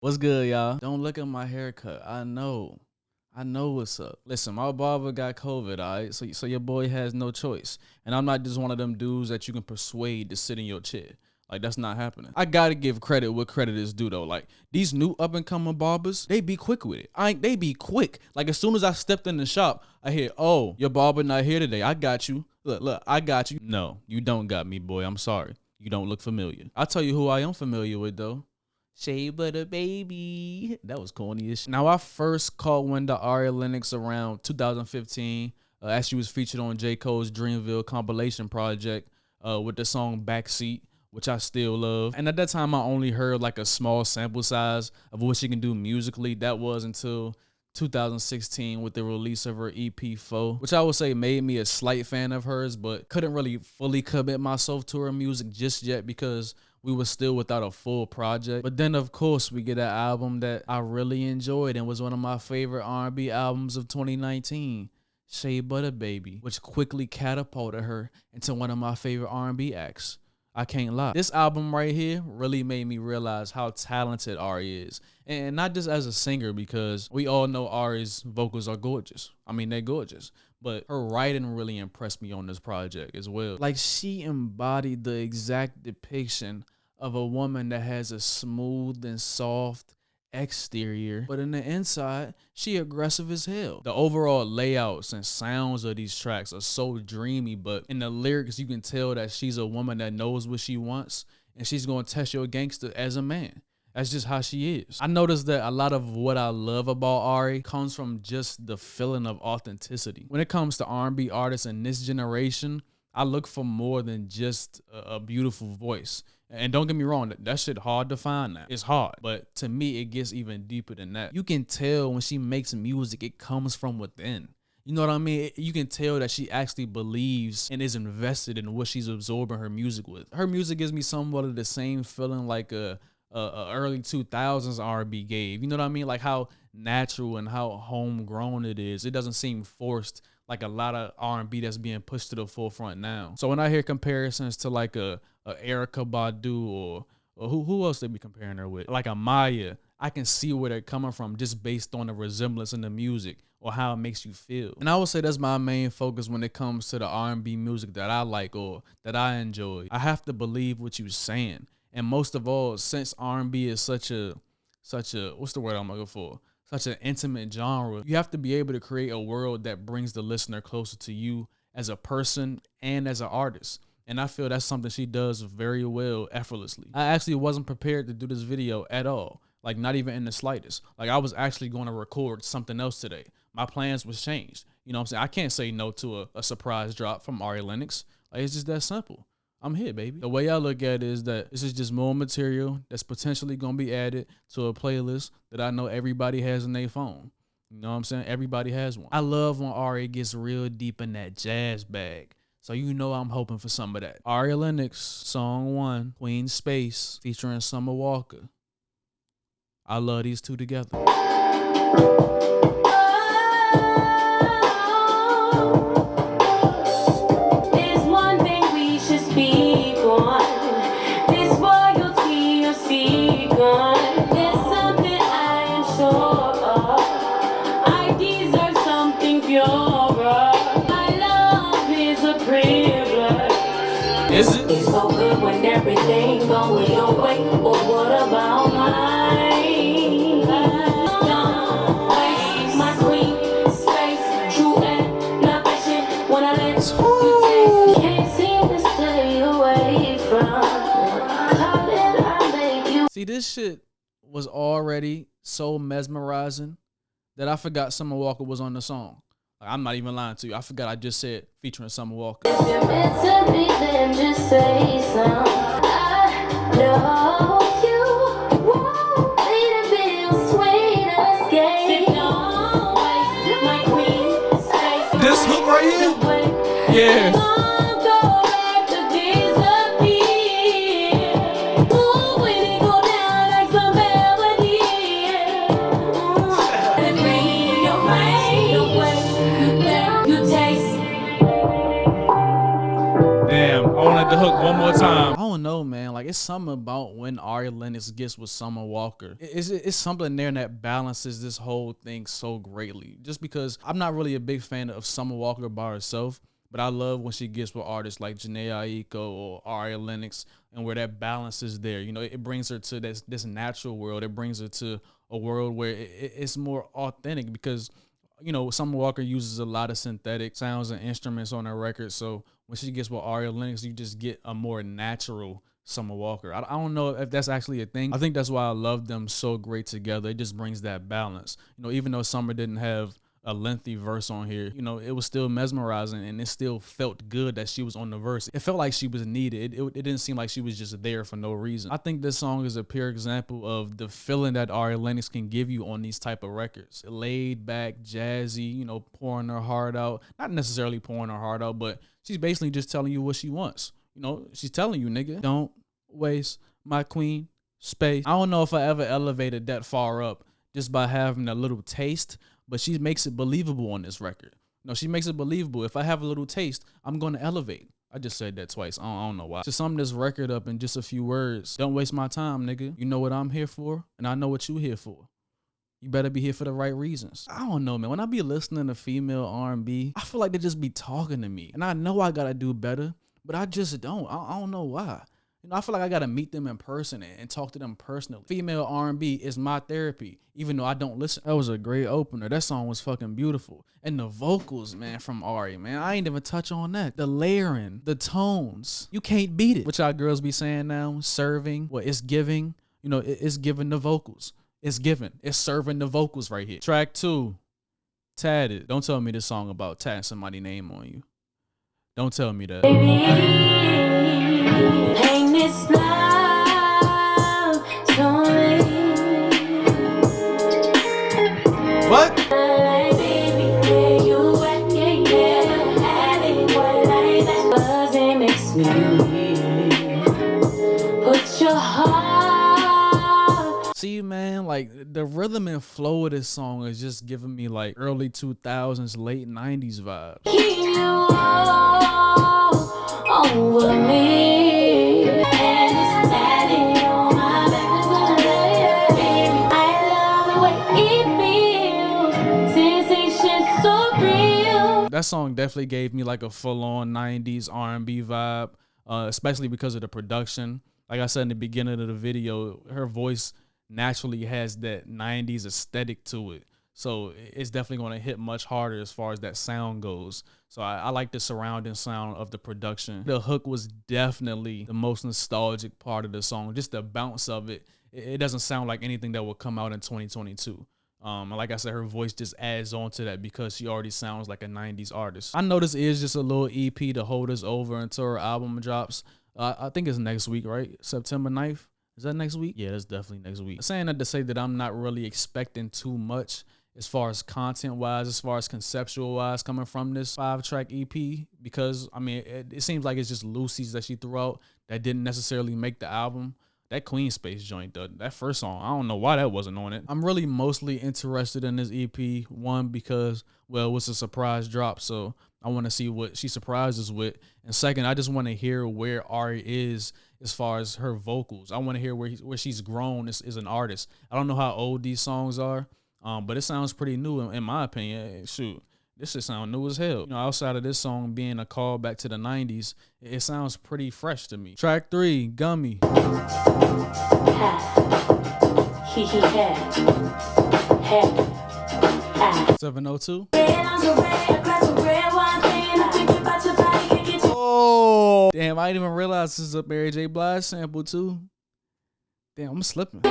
What's good, y'all? Don't look at my haircut. I know what's up. Listen, my barber got COVID, all right? So your boy has no choice. And I'm not just one of them dudes that you can persuade to sit in your chair. Like, that's not happening. I gotta give credit what credit is due, though. Like, these new up-and-coming barbers, they be quick with it. They be quick. Like, as soon as I stepped in the shop, I hear, oh, your barber not here today. I got you. Look, I got you. No, you don't got me, boy. I'm sorry. You don't look familiar. I'll tell you who I am familiar with, though. Shea Butter Baby. That was corny-ish. Now, I first caught wind of Ari Lennox around 2015 as she was featured on J. Cole's Dreamvilles compilation project with the song Backseat, which I still love. And at that time, I only heard like a small sample size of what she can do musically. That was until 2016 with the release of her EP 4, which I would say made me a slight fan of hers, but couldn't really fully commit myself to her music just yet because we were still without a full project. But then, of course, we get an album that I really enjoyed and was one of my favorite R&B albums of 2019, Shea Butter Baby, which quickly catapulted her into one of my favorite R&B acts. I can't lie. This album right here really made me realize how talented Ari is. And not just as a singer, because we all know Ari's vocals are gorgeous. I mean, they're gorgeous. But her writing really impressed me on this project as well. Like, she embodied the exact depiction of a woman that has a smooth and soft exterior, but in the inside, she aggressive as hell. The overall layouts and sounds of these tracks are so dreamy, but in the lyrics, you can tell that she's a woman that knows what she wants, and she's gonna test your gangster as a man. That's just how she is. I noticed that a lot of what I love about Ari comes from just the feeling of authenticity. When it comes to R&B artists in this generation, I look for more than just a beautiful voice. And don't get me wrong, that shit hard to find now. It's hard, but to me, it gets even deeper than that. You can tell when she makes music, it comes from within. You know what I mean? You can tell that she actually believes and is invested in what she's absorbing her music with. Her music gives me somewhat of the same feeling like a early 2000s R&B gave. You know what I mean? Like how natural and how homegrown it is. It doesn't seem forced like a lot of R&B that's being pushed to the forefront now. So when I hear comparisons to like a Erykah Badu or who else they be comparing her with, like a Maya, I can see where they're coming from just based on the resemblance in the music or how it makes you feel. And I would say that's my main focus when it comes to the R&B music that I like or that I enjoy. I have to believe what you're saying. And most of all, since R&B is such a what's the word I'm looking for? Such an intimate genre, you have to be able to create a world that brings the listener closer to you as a person and as an artist. And I feel that's something she does very well, effortlessly. I actually wasn't prepared to do this video at all. Like, not even in the slightest. Like, I was actually going to record something else today. My plans was changed. You know what I'm saying? I can't say no to a surprise drop from Ari Lennox. Like, it's just that simple. I'm here, baby. The way I look at it is that this is just more material that's potentially going to be added to a playlist that I know everybody has in their phone. You know what I'm saying? Everybody has one. I love when Ari gets real deep in that jazz bag. So you know I'm hoping for some of that. Ari Lennox, Song 1, Queen Space, featuring Summer Walker. I love these two together. Is it? It's so good when everything going your way. Or what about mine? Don't waste my queen space. True and not patient. When I let you taste, can't seem to stay away from calling. I make you. See, this shit was already so mesmerizing that I forgot Summer Walker was on the song. Like, I'm not even lying to you. I forgot I just said featuring Summer Walker. If you're meant to be, then just say so. I know you won't need to be sweet escape. Don't waste my queen space. This hook right here? Yeah. The hook one more time. I don't know, man. Like, Like, it's something about when Ari Lennox gets with Summer Walker. It's something there that balances this whole thing so greatly. Just because I'm not really a big fan of Summer Walker by herself, but I love when she gets with artists like Jhené Aiko or Ari Lennox, and where that balance is there. You know, it brings her to this natural world. It brings her to a world where it's more authentic, because, you know, Summer Walker uses a lot of synthetic sounds and instruments on her record. So when she gets with Ari Lennox, you just get a more natural Summer Walker. I don't know if that's actually a thing. I think that's why I love them so great together. It just brings that balance. You know, even though Summer didn't have a lengthy verse on here, you know, it was still mesmerizing, and it still felt good that she was on the verse. It felt like she was needed. It didn't seem like she was just there for no reason. I think this song is a pure example of the feeling that Ari Lennox can give you on these type of records. Laid back, jazzy, you know, pouring her heart out. Not necessarily pouring her heart out, but she's basically just telling you what she wants. You know, she's telling you, nigga, don't waste my queen space. I don't know if I ever elevated that far up just by having a little taste, but she makes it believable on this record. You know, she makes it believable. If I have a little taste, I'm going to elevate. I just said that twice. I don't know why. To sum this record up in just a few words, don't waste my time, nigga. You know what I'm here for, and I know what you here for. You better be here for the right reasons. I don't know, man. When I be listening to female R&B, I feel like they just be talking to me. And I know I got to do better, but I just don't. I don't know why. You know, I feel like I got to meet them in person and talk to them personally. Female R&B is my therapy, even though I don't listen. That was a great opener. That song was fucking beautiful. And the vocals, man, from Ari, man, I ain't even touch on that. The layering, the tones, you can't beat it. What y'all girls be saying now? Serving, what it's giving. You know, it's giving the vocals. It's giving. It's serving the vocals right here. Track 2, Tatted. Don't tell me this song about tatting somebody's name on you. Don't tell me that. Pain this love story. What? Put your heart. See, man, like the rhythm and flow of this song is just giving me like early 2000s, late 90s vibes. Over me, and it's tatted on my back. Baby, I love the way it feels. Sensation so real. That song definitely gave me like a full-on 90s R&B vibe, especially because of the production. Like I said in the beginning of the video, her voice naturally has that 90s aesthetic to it. So it's definitely going to hit much harder as far as that sound goes. So I like the surrounding sound of the production. The hook was definitely the most nostalgic part of the song. Just the bounce of it. It doesn't sound like anything that will come out in 2022. And like I said, her voice just adds on to that because she already sounds like a 90s artist. I know this is just a little EP to hold us over until her album drops. I think it's next week, right? September 9th. Is that next week? Yeah, that's definitely next week. Saying that to say that I'm not really expecting too much as far as content-wise, as far as conceptual-wise coming from this 5-track EP, because, I mean, it seems like it's just loosies that she threw out that didn't necessarily make the album. That Queen Space joint, though, that first song, I don't know why that wasn't on it. I'm really mostly interested in this EP, one, because, well, it was a surprise drop, so I want to see what she surprises with. And second, I just want to hear where Ari is as far as her vocals. I want to hear where she's grown as an artist. I don't know how old these songs are. But it sounds pretty new in my opinion. Shoot, this shit sound new as hell. You know, outside of this song being a call back to the 90s, it sounds pretty fresh to me. Track 3, Gummy. 702. Oh, damn, I didn't even realize this is a Mary J. Blige sample too. Damn, I'm slipping.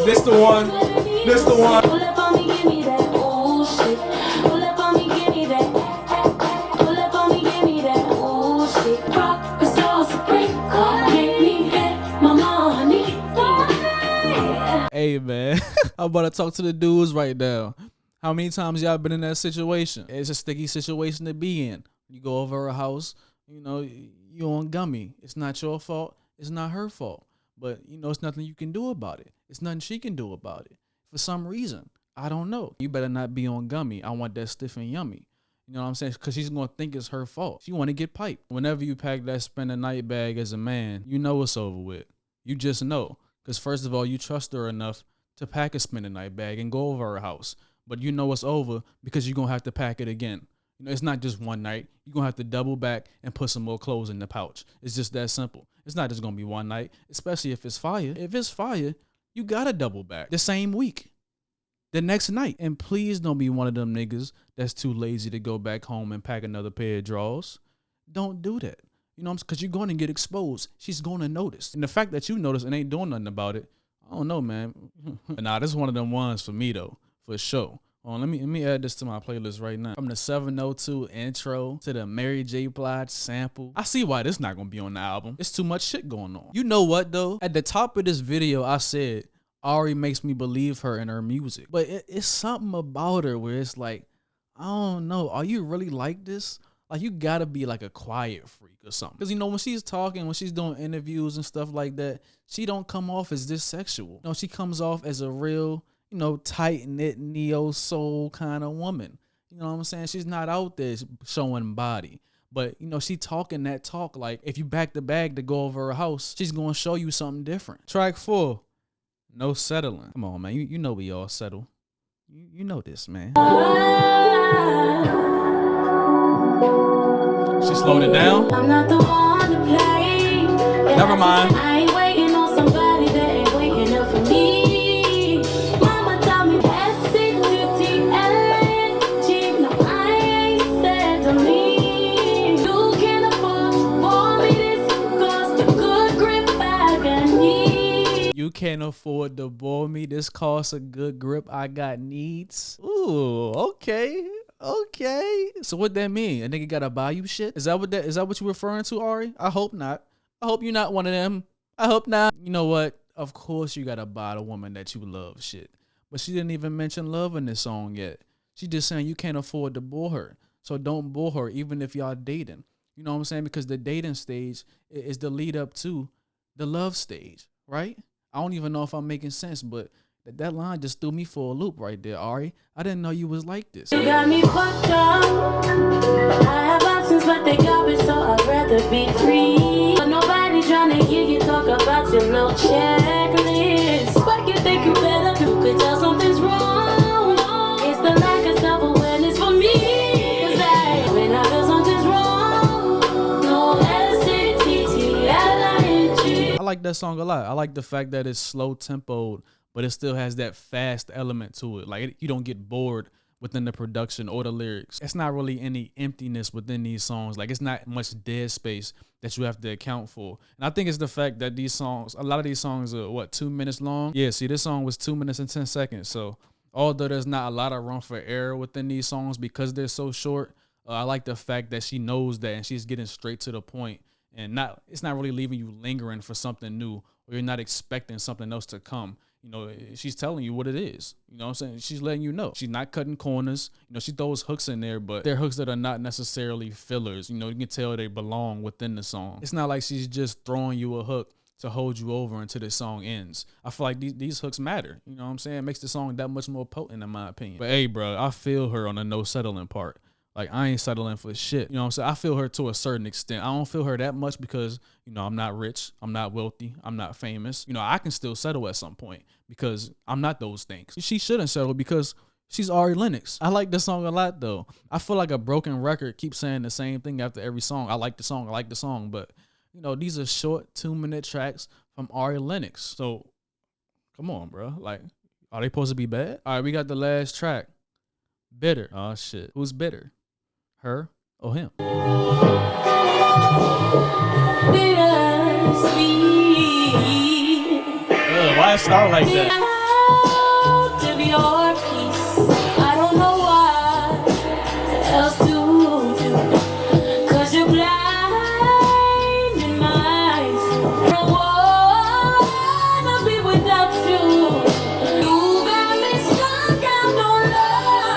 This the one. This the one. Pull up on me, give me that old shit. Pull up on me, give me that. Pull up on me, give me that old shit. Rock the sauce, brink, make me get my money. Hey man, I'm about to talk to the dudes right now. How many times y'all been in that situation? It's a sticky situation to be in. You go over her house, you know, you on Gummy. It's not your fault. It's not her fault. But, you know, it's nothing you can do about it. It's nothing she can do about it. For some reason, I don't know. You better not be on Gummy. I want that stiff and yummy. You know what I'm saying? Because she's going to think it's her fault. She want to get piped. Whenever you pack that spend the night bag as a man, you know it's over with. You just know. Because first of all, you trust her enough to pack a spend the night bag and go over her house. But you know it's over because you're going to have to pack it again. You know, it's not just one night. You're going to have to double back and put some more clothes in the pouch. It's just that simple. It's not just going to be one night, especially if it's fire. If it's fire, you got to double back the same week. The next night. And please don't be one of them niggas that's too lazy to go back home and pack another pair of drawers. Don't do that. You know what I'm saying? Because you're going to get exposed. She's going to notice. And the fact that you notice and ain't doing nothing about it, I don't know, man. Nah, this is one of them ones for me, though, for sure. Let me add this to my playlist right now. From the 702 intro to the Mary J. Blige sample. I see why this not going to be on the album. It's too much shit going on. You know what, though? At the top of this video, I said, Ari makes me believe her in her music. But it's something about her where it's like, I don't know. Are you really like this? Like, you gotta be like a quiet freak or something. Because, you know, when she's talking, when she's doing interviews and stuff like that, she don't come off as this sexual. No, she comes off as a real, you know, tight-knit, neo-soul kind of woman. You know what I'm saying? She's not out there showing body. But, you know, she talking that talk like, if you back the bag to go over her house, she's gonna show you something different. Track 4. No settling. Come on, man. You know we all settle. You know this, man. She slowed it down. I'm not the one to play. Never mind. I ain't waiting on somebody that ain't waiting up for me. Mama told me S-C-T-T-L-N-G. No, I ain't settling. You can't afford for me this cost a good grip I got need. You can't afford to bore me. This costs a good grip. I got needs. Ooh, okay. Okay. So what that mean? A nigga gotta buy you shit? Is that what you referring to, Ari? I hope not. I hope you're not one of them. I hope not. You know what? Of course you gotta buy the woman that you love shit. But she didn't even mention love in this song yet. She just saying you can't afford to bore her. So don't bore her even if y'all dating. You know what I'm saying? Because the dating stage is the lead up to the love stage, right? I don't even know if I'm making sense, but that line just threw me for a loop right there, Ari. I didn't know you was like this. You got me fucked up. I have options, but they garbage, so I'd rather be free. But nobody trying to hear you talk about your little checklist. What you think you better do? Could tell something's wrong. It's the lack of self-awareness for me. 'Cause when I feel something's wrong, no S-A-T-T-L-I-N-G. I like that song a lot. I like the fact that it's slow tempoed, but it still has that fast element to it. Like, you don't get bored within the production or the lyrics. It's not really any emptiness within these songs. Like, it's not much dead space that you have to account for. And I think it's the fact that these songs, a lot of these songs are, what, 2 minutes long? Yeah, see, this song was 2 minutes and 10 seconds. So although there's not a lot of room for error within these songs because they're so short, I like the fact that she knows that and she's getting straight to the point. And it's not really leaving you lingering for something new, or you're not expecting something else to come. You know, she's telling you what it is. You know what I'm saying? She's letting you know. She's not cutting corners. You know, she throws hooks in there, but they're hooks that are not necessarily fillers. You know, you can tell they belong within the song. It's not like she's just throwing you a hook to hold you over until the song ends. I feel like these hooks matter. You know what I'm saying? It makes the song that much more potent in my opinion. But hey, bro, I feel her on the no settling part. Like, I ain't settling for shit. You know what I'm saying? I feel her to a certain extent. I don't feel her that much because, you know, I'm not rich. I'm not wealthy. I'm not famous. You know, I can still settle at some point because I'm not those things. She shouldn't settle because she's Ari Lennox. I like the song a lot, though. I feel like a broken record keeps saying the same thing after every song. I like the song. I like the song. But, you know, these are short 2-minute tracks from Ari Lennox. So, come on, bro. Like, are they supposed to be bad? All right, we got the last track. Bitter. Oh, shit. Who's bitter? Her or him? Why it start like that? I don't know what else to do, 'cause you're blind in my eyes. I don't wanna be without you. You got me stuck out on love.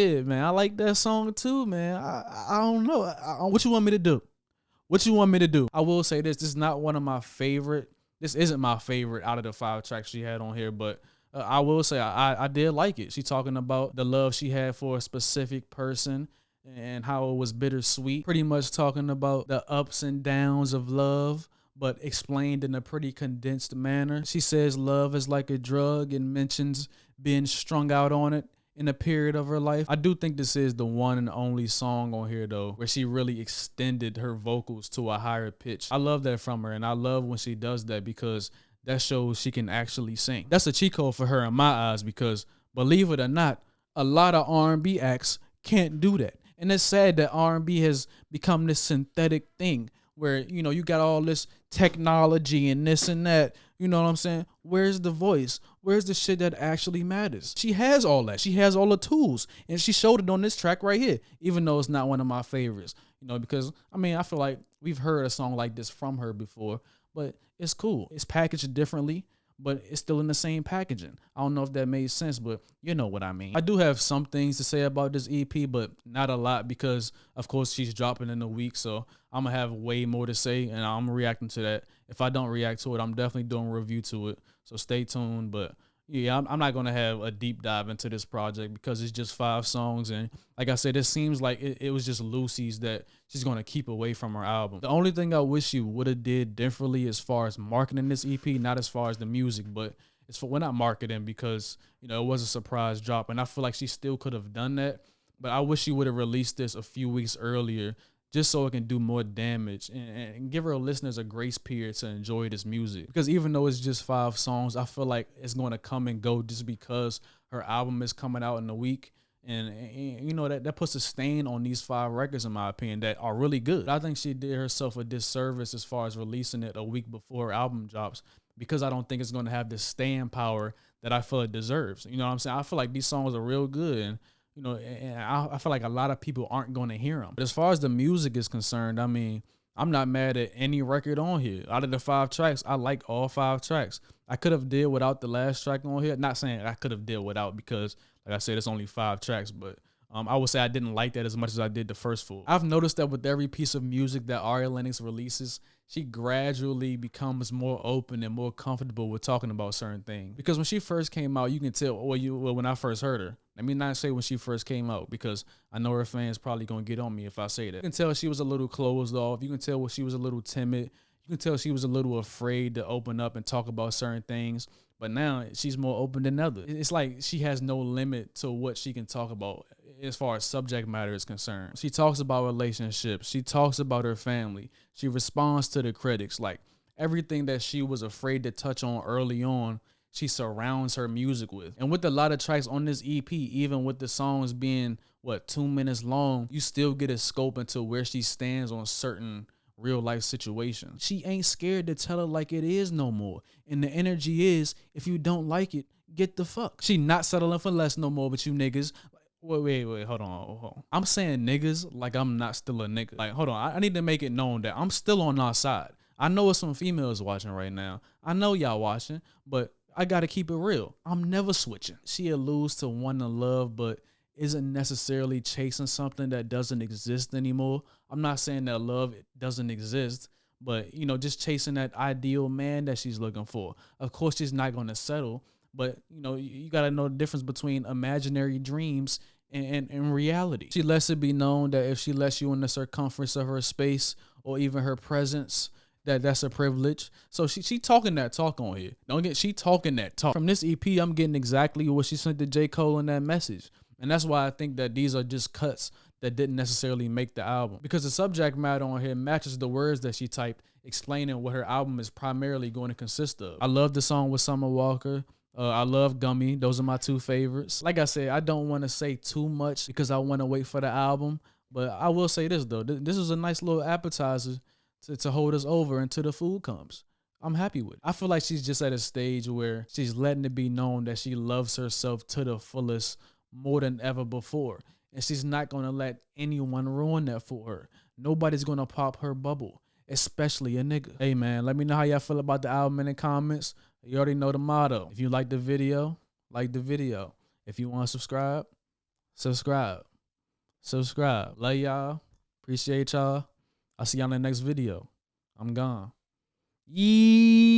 shit, man. I like that song too, man. I don't know. What you want me to do? What you want me to do? I will say this. This is not one of my favorite. This isn't my favorite out of the 5 tracks she had on here, but I will say I did like it. She talking about the love she had for a specific person and how it was bittersweet. Pretty much talking about the ups and downs of love, but explained in a pretty condensed manner. She says love is like a drug and mentions being strung out on it in a period of her life. I do think this is the one and only song on here though where she really extended her vocals to a higher pitch. I love that from her, and I love when she does that because that shows she can actually sing. That's a cheat code for her in my eyes because, believe it or not, a lot of R&B acts can't do that. And it's sad that R&B has become this synthetic thing where, you know, you got all this technology and this and that. You know what I'm saying? Where's the voice? Where's the shit that actually matters? She has all that. She has all the tools. And she showed it on this track right here, even though it's not one of my favorites. You know, because, I mean, I feel like we've heard a song like this from her before, but it's cool. It's packaged differently, but it's still in the same packaging. I don't know if that made sense, but you know what I mean. I do have some things to say about this EP, but not a lot because, of course, she's dropping in a week, so I'm going to have way more to say, and I'm reacting to that. If I don't react to it, I'm definitely doing a review to it, so stay tuned. But yeah, I'm not going to have a deep dive into this project because it's just 5 songs, and like I said, it seems like it was just Lucy's that she's going to keep away from her album. The only thing I wish you would have did differently as far as marketing this EP, not as far as the music, but it's for, we're not marketing because, you know, it was a surprise drop, and I feel like she still could have done that, but I wish she would have released this a few weeks earlier just so it can do more damage and give her listeners a grace period to enjoy this music. Because even though it's just 5 songs, I feel like it's going to come and go just because her album is coming out in a week. And you know, that puts a stain on these 5 records, in my opinion, that are really good. I think she did herself a disservice as far as releasing it a week before her album drops because I don't think it's going to have the staying power that I feel it deserves. You know what I'm saying? I feel like these songs are real good, and you know, and I feel like a lot of people aren't going to hear them. But as far as the music is concerned, I mean, I'm not mad at any record on here. Out of the 5 tracks, I like all 5 tracks. I could have did without the last track on here. Not saying I could have did without because, like I said, it's only 5 tracks, but I would say I didn't like that as much as I did the first 4. I've noticed that with every piece of music that Ari Lennox releases, she gradually becomes more open and more comfortable with talking about certain things. Because when she first came out, you can tell, well, when I first heard her, let me not say when she first came out because I know her fans probably going to get on me if I say that. You can tell she was a little closed off. You can tell she was a little timid. You can tell she was a little afraid to open up and talk about certain things. But now she's more open than ever. It's like she has no limit to what she can talk about as far as subject matter is concerned. She talks about relationships. She talks about her family. She responds to the critics. Like everything that she was afraid to touch on early on, she surrounds her music with. And with a lot of tracks on this EP, even with the songs being, 2 minutes long, you still get a scope into where she stands on certain real life situations. She ain't scared to tell it like it is no more. And the energy is, if you don't like it, get the fuck. She not settling for less no more, but you niggas. Wait, hold on. I'm saying niggas like I'm not still a nigga. Like, hold on, I need to make it known that I'm still on our side. I know it's some females watching right now. I know y'all watching, but I gotta keep it real. I'm never switching. She alludes to wanting to love, but isn't necessarily chasing something that doesn't exist anymore. I'm not saying that love doesn't exist, but, you know, just chasing that ideal man that she's looking for. Of course, she's not going to settle, but, you know, you got to know the difference between imaginary dreams and reality. She lets it be known that if she lets you in the circumference of her space or even her presence, that's a privilege. So she talking that talk on here. She talking that talk. From this EP, I'm getting exactly what she sent to J. Cole in that message. And that's why I think that these are just cuts that didn't necessarily make the album. Because the subject matter on here matches the words that she typed, explaining what her album is primarily going to consist of. I love the song with Summer Walker. I love Gummy. Those are my 2 favorites. Like I said, I don't want to say too much because I want to wait for the album. But I will say this, though. This is a nice little appetizer to hold us over until the food comes. I'm happy with it. I feel like she's just at a stage where she's letting it be known that she loves herself to the fullest more than ever before. And she's not going to let anyone ruin that for her. Nobody's going to pop her bubble, especially a nigga. Hey, man, let me know how y'all feel about the album in the comments. You already know the motto. If you like the video, like the video. If you want to subscribe, subscribe. Love y'all. Appreciate y'all. I'll see y'all in the next video. I'm gone. Yee.